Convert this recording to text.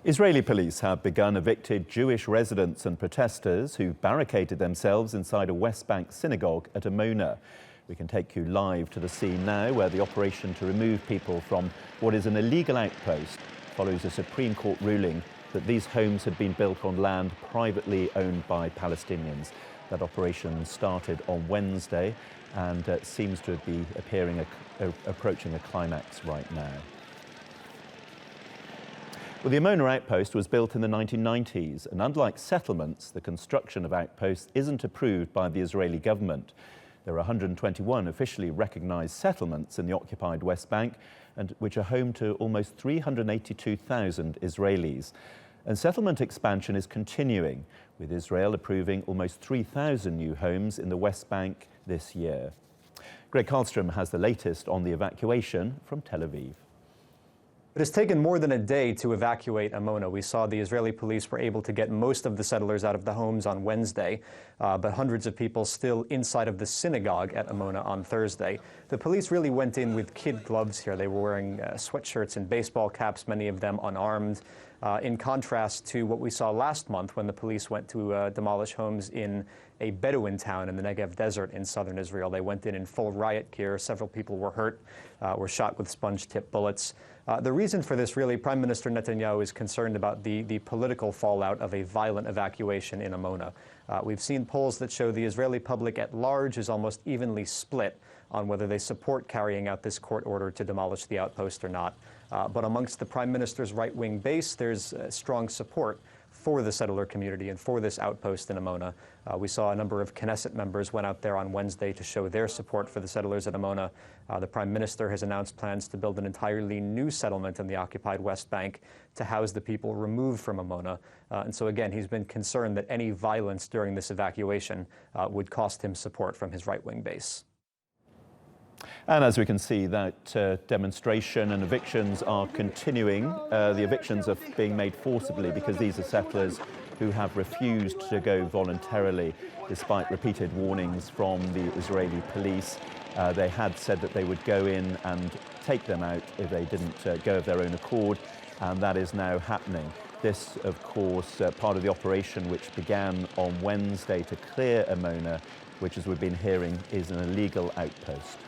Israeli police have begun evicting Jewish residents and protesters who barricaded themselves inside a West Bank synagogue at Amona. We can take you live to the scene now, where the operation to remove people from what is an illegal outpost follows a Supreme Court ruling that these homes had been built on land privately owned by Palestinians. That operation started on Wednesday and seems to be approaching a climax right now. Well, the Amona outpost was built in the 1990s, and unlike settlements, the construction of outposts isn't approved by the Israeli government. There are 121 officially recognized settlements in the occupied West Bank, which are home to almost 382,000 Israelis. And settlement expansion is continuing, with Israel approving almost 3,000 new homes in the West Bank this year. Greg Carlstrom has the latest on the evacuation from Tel Aviv. It has taken more than a day to evacuate Amona. We saw the Israeli police were able to get most of the settlers out of the homes on Wednesday, but hundreds of people still inside of the synagogue at Amona on Thursday. The police really went in with kid gloves here. They were wearing sweatshirts and baseball caps, many of them unarmed, in contrast to what we saw last month when the police went to demolish homes in a Bedouin town in the Negev desert in southern Israel. They went in full riot gear. Several people were hurt, were shot with sponge-tip bullets. The reason for this, really, Prime Minister Netanyahu is concerned about the political fallout of a violent evacuation in Amona. We've seen polls that show the Israeli public at large is almost evenly split on whether they support carrying out this court order to demolish the outpost or not. But amongst the Prime Minister's right-wing base, there's strong support for the settler community and for this outpost in Amona. We saw a number of Knesset members went out there on Wednesday to show their support for the settlers at Amona. The Prime Minister has announced plans to build an entirely new settlement in the occupied West Bank to house the people removed from Amona. And so again, he's been concerned that any violence during this evacuation would cost him support from his right-wing base. And as we can see, that demonstration and evictions are continuing. The evictions are being made forcibly because these are settlers who have refused to go voluntarily, despite repeated warnings from the Israeli police. They had said that they would go in and take them out if they didn't go of their own accord, and that is now happening. This, of course, part of the operation which began on Wednesday to clear Amona, which, as we've been hearing, is an illegal outpost.